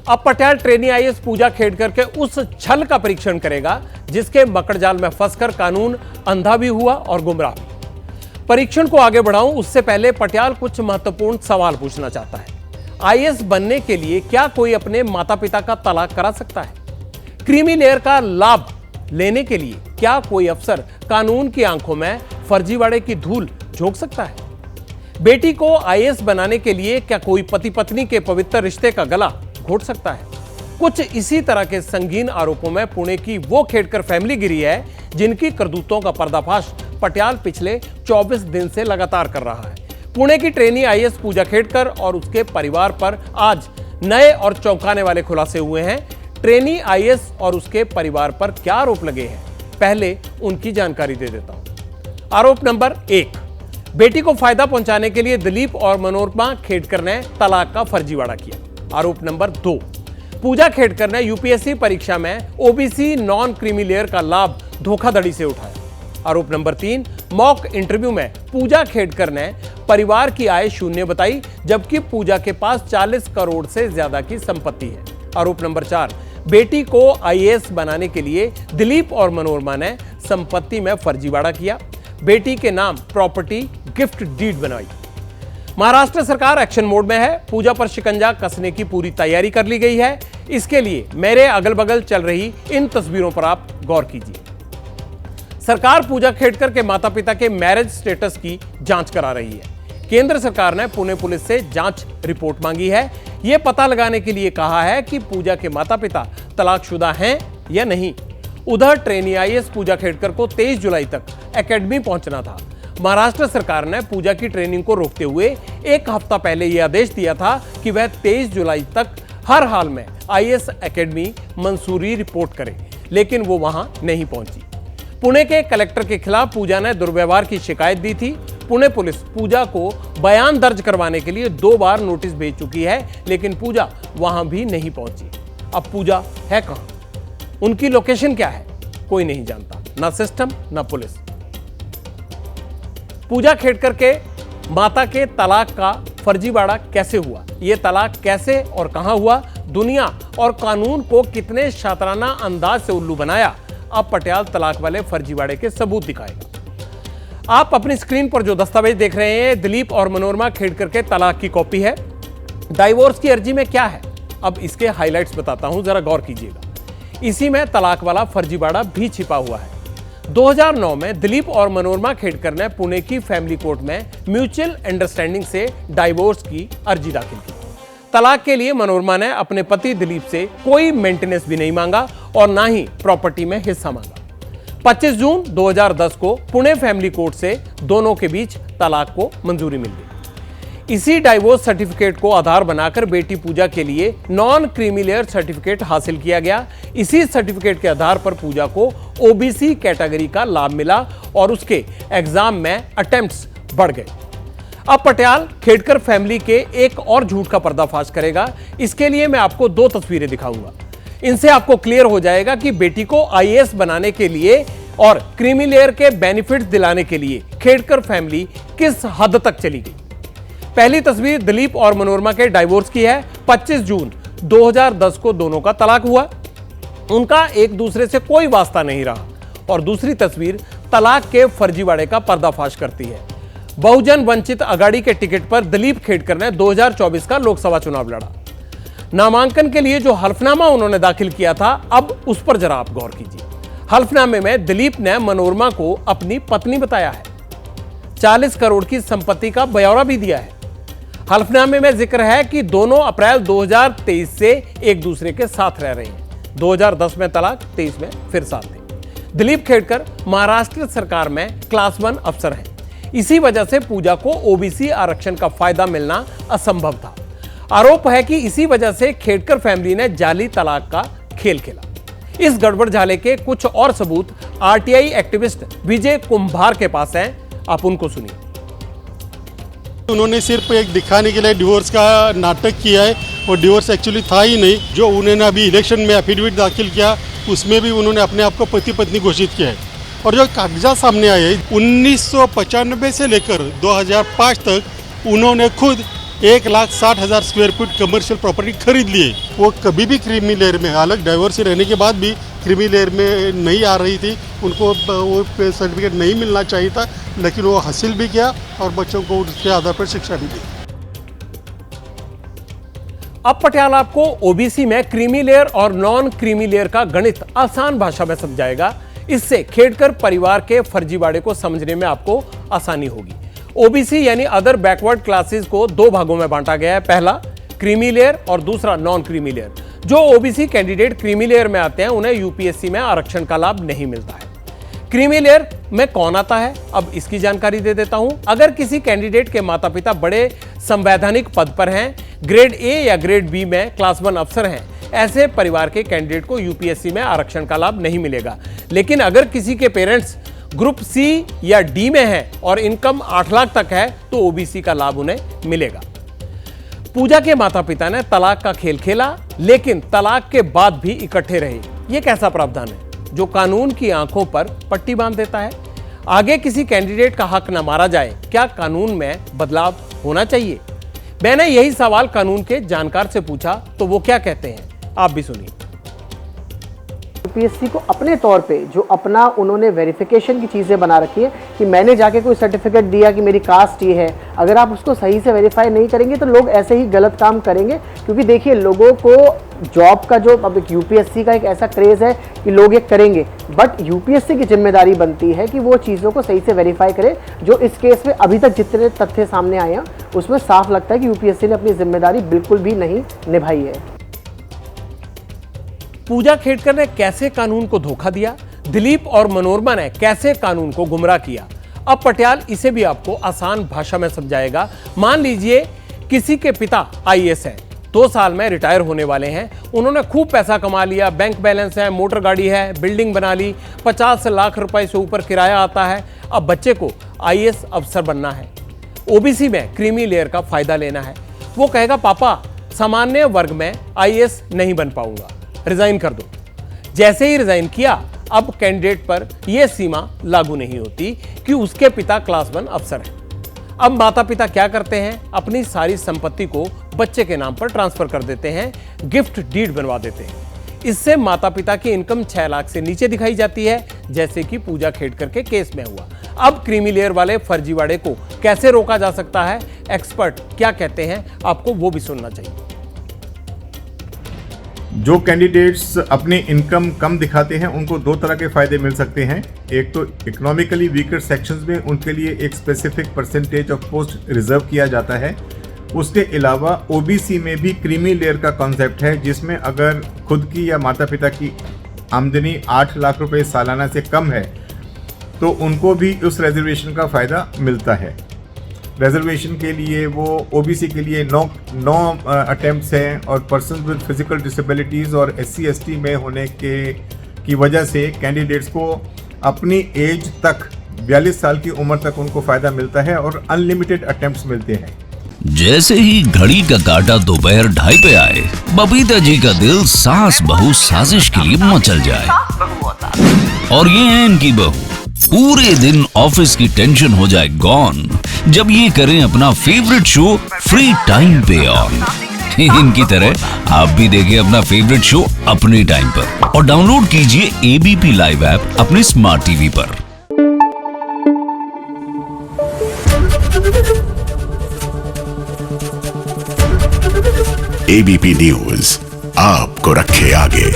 अब Patiala trainee IAS पूजा खेड़कर के उस छल का परीक्षण करेगा जिसके मकड़जाल में फंसकर कानून अंधा भी हुआ और गुमराह भी। परीक्षण को आगे बढ़ाऊं उससे पहले पटियाला कुछ महत्वपूर्ण सवाल पूछना चाहता है। आईएएस बनने के लिए क्या कोई अपने माता पिता का तलाक करा सकता है? क्रीमी लेयर का लाभ लेने के लिए क्या कोई अफसर कानून की आंखों में फर्जीवाड़े की धूल झोंक सकता है? बेटी को आईएएस बनाने के लिए क्या कोई पति पत्नी के पवित्र रिश्ते का गला घोट सकता है? कुछ इसी तरह के संगीन आरोपों में पुणे की वो खेड़कर फैमिली गिरी है जिनकी करतूतों का पर्दाफाश पटियाला पिछले 24 दिन से लगातार कर रहा है। पुणे की ट्रेनी आईएएस पूजा खेड़कर और उसके परिवार पर आज नए और चौंकाने वाले खुलासे हुए हैं। ट्रेनी आईएएस और उसके परिवार पर क्या आरोप लगे हैं, पहले उनकी जानकारी दे देता हूं। आरोप नंबर 1, बेटी को फायदा पहुंचाने के लिए दिलीप और मनोरमा खेड़कर ने तलाक का फर्जीवाड़ा किया। आरोप नंबर 2, पूजा खेड़कर ने यूपीएससी परीक्षा में ओबीसी नॉन क्रीमी लेयर का लाभ धोखाधड़ी से उठाया। आरोप नंबर 3, मॉक इंटरव्यू में पूजा खेड़कर ने परिवार की आय शून्य बताई जबकि पूजा के पास 40 करोड़ से ज्यादा की संपत्ति है। आरोप नंबर 4, बेटी को आईएएस बनाने के लिए दिलीप और मनोरमा ने संपत्ति में फर्जीवाड़ा किया, बेटी के नाम प्रॉपर्टी गिफ्ट डीड बनवाई। महाराष्ट्र सरकार एक्शन मोड में है। पूजा पर शिकंजा कसने की पूरी तैयारी कर ली गई है। इसके लिए मेरे अगल बगल चल रही इन तस्वीरों पर आप गौर कीजिए। सरकार पूजा खेड़कर के माता पिता के मैरिज स्टेटस की जांच करा रही है। केंद्र सरकार ने पुणे पुलिस से जांच रिपोर्ट मांगी है। यह पता लगाने के लिए कहा है कि पूजा के माता पिता तलाकशुदा हैं या नहीं। उधर ट्रेनी आईएएस पूजा खेड़कर को 23 जुलाई तक एकेडमी पहुंचना था। महाराष्ट्र सरकार ने पूजा की ट्रेनिंग को रोकते हुए एक हफ्ता पहले यह आदेश दिया था कि वह 23 जुलाई तक हर हाल में आईएएस एकेडमी मंसूरी रिपोर्ट करे, लेकिन वो वहां नहीं पहुंची। पुणे के कलेक्टर के खिलाफ पूजा ने दुर्व्यवहार की शिकायत दी थी। पुणे पुलिस पूजा को बयान दर्ज करवाने के लिए 2 बार नोटिस भेज चुकी है, लेकिन पूजा वहां भी नहीं पहुंची। अब पूजा है कहां? उनकी लोकेशन क्या है? कोई नहीं जानता, ना सिस्टम ना पुलिस। पूजा खेड़कर के माता के तलाक का फर्जीवाड़ा कैसे हुआ? यह तलाक कैसे और कहां हुआ? दुनिया और कानून को कितने शातराना अंदाज से उल्लू बनाया? अब पटियाला तलाक वाले फर्जीवाड़े के सबूत दिखाएगा। आप अपनी स्क्रीन पर जो दस्तावेज देख रहे हैं दिलीप और मनोरमा खेड़कर के तलाक की कॉपी है। डाइवोर्स की अर्जी में क्या है, अब इसके हाइलाइट्स बताता हूं, जरा गौर कीजिएगा। इसी में तलाक वाला फर्जीवाड़ा भी छिपा हुआ है। 2009 में दिलीप और मनोरमा खेड़कर ने पुणे की फैमिली कोर्ट में म्यूचुअल अंडरस्टैंडिंग से डाइवोर्स की अर्जी दाखिल की। तलाक के लिए मनोरमा ने अपने पति दिलीप से कोई मेंटेनेंस भी नहीं मांगा और ना ही प्रॉपर्टी में हिस्सा मांगा। 25 जून 2010 को पुणे फैमिली कोर्ट से दोनों के बीच तलाक को मंजूरी मिल गई। इसी डाइवोर्स सर्टिफिकेट को आधार बनाकर बेटी पूजा के लिए नॉन क्रीमी लेयर सर्टिफिकेट हासिल किया गया। इसी सर्टिफिकेट के आधार पर पूजा को ओबीसी कैटेगरी का लाभ मिला और उसके एग्जाम में अटेम्प्ट्स बढ़ गए। अब पटियाला खेड़कर फैमिली के एक और झूठ का पर्दाफाश करेगा। इसके लिए मैं आपको 2 तस्वीरें दिखाऊंगा। इनसे आपको क्लियर हो जाएगा कि बेटी को आईएएस बनाने के लिए और क्रीमी लेयर के बेनिफिट्स दिलाने के लिए खेड़कर फैमिली किस हद तक चली गई। पहली तस्वीर दिलीप और मनोरमा के डाइवोर्स की है। 25 जून 2010 को दोनों का तलाक हुआ। उनका एक दूसरे से कोई वास्ता नहीं रहा। और दूसरी तस्वीर तलाक के फर्जीवाड़े का पर्दाफाश करती है। बहुजन वंचित अघाड़ी के टिकट पर दिलीप खेड़कर ने 2024 का लोकसभा चुनाव लड़ा। नामांकन के लिए जो हल्फनामा उन्होंने दाखिल किया था, अब उस पर जरा आप गौर कीजिए। हल्फनामे में दिलीप ने मनोरमा को अपनी पत्नी बताया है। 40 करोड़ की संपत्ति का ब्यौरा भी दिया है। हल्फनामे में जिक्र है कि दोनों अप्रैल 2023 से एक दूसरे के साथ रह रहे हैं। 2010 में तलाक, 23 में फिर साथ थे। दिलीप खेड़कर महाराष्ट्र सरकार में क्लास 1 अफसर हैं। इसी वजह से पूजा को ओबीसी आरक्षण का फायदा मिलना असंभव था। आरोप है कि इसी वजह से खेड़कर फैमिली ने जाली तलाक का खेल खेला। इस गड़बड़ झाले के कुछ और सबूत आरटीआई एक्टिविस्ट विजय कुंभार के पास हैं। आप उनको सुनिए। उन्होंने सिर्फ एक दिखाने के लिए डिवोर्स का नाटक किया है और डिवोर्स एक्चुअली था ही नहीं। जो उन्होंने अभी इलेक्शन में एफिडेविट दाखिल किया उसमें भी उन्होंने अपने आप को पति पत्नी घोषित किया है। और जो कागजात सामने आए 1995 से लेकर 2005 तक उन्होंने खुद 1,60,000 स्क्वायर फीट कमर्शियल प्रॉपर्टी खरीद लिए। वो कभी भी क्रीमी लेयर में, हालांकि डाइवर्सिटी रहने के बाद भी क्रीमी लेयर में नहीं आ रही थी, उनको वो सर्टिफिकेट नहीं मिलना चाहिए था, लेकिन वो हासिल भी किया और बच्चों को उसके आधार पर शिक्षा भी दी। अब पटियाल आपको ओबीसी में क्रीमी लेयर और नॉन क्रीमी लेयर का गणित आसान भाषा में समझाएगा। इससे खेड़कर परिवार के फर्जीवाड़े को समझने में आपको आसानी होगी। ओबीसी यानी अदर बैकवर्ड क्लासेस को दो भागों में बांटा गया है, पहला क्रीमी लेयर और दूसरा नॉन क्रीमी लेयर। जो ओबीसी कैंडिडेट क्रीमी लेयर में आते हैं उन्हें यूपीएससी में आरक्षण का लाभ नहीं मिलता है। क्रीमी लेयर में कौन आता है, अब इसकी जानकारी दे देता हूं। अगर किसी कैंडिडेट के माता पिता बड़े संवैधानिक पद पर हैं, ग्रेड ए या ग्रेड बी में क्लास 1 अफसर हैं, ऐसे परिवार के कैंडिडेट को यूपीएससी में आरक्षण का लाभ नहीं मिलेगा। लेकिन अगर किसी के पेरेंट्स ग्रुप सी या डी में हैं और इनकम 8 लाख तक है तो ओबीसी का लाभ उन्हें मिलेगा। पूजा के माता पिता ने तलाक का खेल खेला, लेकिन तलाक के बाद भी इकट्ठे रहे। यह कैसा प्रावधान है जो कानून की आंखों पर पट्टी बांध देता है? आगे किसी कैंडिडेट का हक न मारा जाए, क्या कानून में बदलाव होना चाहिए? मैंने यही सवाल कानून के जानकार से पूछा तो वो क्या कहते हैं, आप भी सुनिए। यूपीएससी को अपने तौर पे जो अपना उन्होंने वेरिफिकेशन की चीज़ें बना रखी है कि मैंने जाके कोई सर्टिफिकेट दिया कि मेरी कास्ट ये है, अगर आप उसको सही से वेरीफाई नहीं करेंगे तो लोग ऐसे ही गलत काम करेंगे। क्योंकि देखिए, लोगों को जॉब का जो अब यूपीएससी का एक ऐसा क्रेज़ है कि लोग ये करेंगे, बट यूपीएससी की जिम्मेदारी बनती है कि वो चीज़ों को सही से वेरीफाई करे। जो इस केस में अभी तक जितने तथ्य सामने आए हैं उसमें साफ लगता है कि यूपीएससी ने अपनी जिम्मेदारी बिल्कुल भी नहीं निभाई है। पूजा खेड़कर ने कैसे कानून को धोखा दिया, दिलीप और मनोरमा ने कैसे कानून को गुमराह किया, अब पटियाल इसे भी आपको आसान भाषा में समझाएगा। मान लीजिए किसी के पिता आईएएस हैं, 2 साल में रिटायर होने वाले हैं, उन्होंने खूब पैसा कमा लिया, बैंक बैलेंस है, मोटर गाड़ी है, बिल्डिंग बना ली, 50 लाख रुपए से ऊपर किराया आता है। अब बच्चे को आईएएस अफसर बनना है, ओबीसी में क्रीमी लेयर का फायदा लेना है। वो कहेगा पापा सामान्य वर्ग में आईएएस नहीं बन पाऊंगा, रिजाइन कर दो। जैसे ही रिजाइन किया, अब कैंडिडेट पर यह सीमा लागू नहीं होती कि उसके पिता क्लास 1 अफसर हैं। अब माता पिता क्या करते हैं, अपनी सारी संपत्ति को बच्चे के नाम पर ट्रांसफर कर देते हैं, गिफ्ट डीड बनवा देते हैं। इससे माता पिता की इनकम 6 लाख से नीचे दिखाई जाती है, जैसे कि पूजा खेड़कर के केस में हुआ। अब क्रीमी लेयर वाले फर्जीवाड़े को कैसे रोका जा सकता है, एक्सपर्ट क्या कहते हैं, आपको वो भी सुनना चाहिए। जो कैंडिडेट्स अपनी इनकम कम दिखाते हैं उनको 2 तरह के फायदे मिल सकते हैं। एक तो इकोनॉमिकली वीकर सेक्शंस में उनके लिए एक specific percentage of post reserve किया जाता है। उसके अलावा ओबीसी में भी क्रीमी लेयर का कॉन्सेप्ट है, जिसमें अगर खुद की या माता पिता की आमदनी 8 लाख रुपए सालाना से कम है तो उनको भी उस रिजर्वेशन का फ़ायदा मिलता है। रिजर्वेशन के लिए वो ओबीसी के लिए 9 अटेम्प्ट्स हैं और पर्सन विद फिजिकल डिसेबिलिटीज़ और SC/ST में होने की वजह से कैंडिडेट्स को अपनी एज तक 42 साल की उम्र तक उनको फ़ायदा मिलता है और अनलिमिटेड अटेम्प्ट्स मिलते हैं। जैसे ही घड़ी का काटा दोपहर 2:30 पे आए, बबीता जी का दिल सास बहू साजिश के लिए मचल जाए। और ये है इनकी बहू, पूरे दिन ऑफिस की टेंशन हो जाए गॉन जब ये करें अपना फेवरेट शो फ्री टाइम पे ऑन। इनकी तरह आप भी देखें अपना फेवरेट शो अपने टाइम पर और डाउनलोड कीजिए ABP लाइव ऐप अपने स्मार्ट टीवी पर। ABP न्यूज आपको रखे आगे।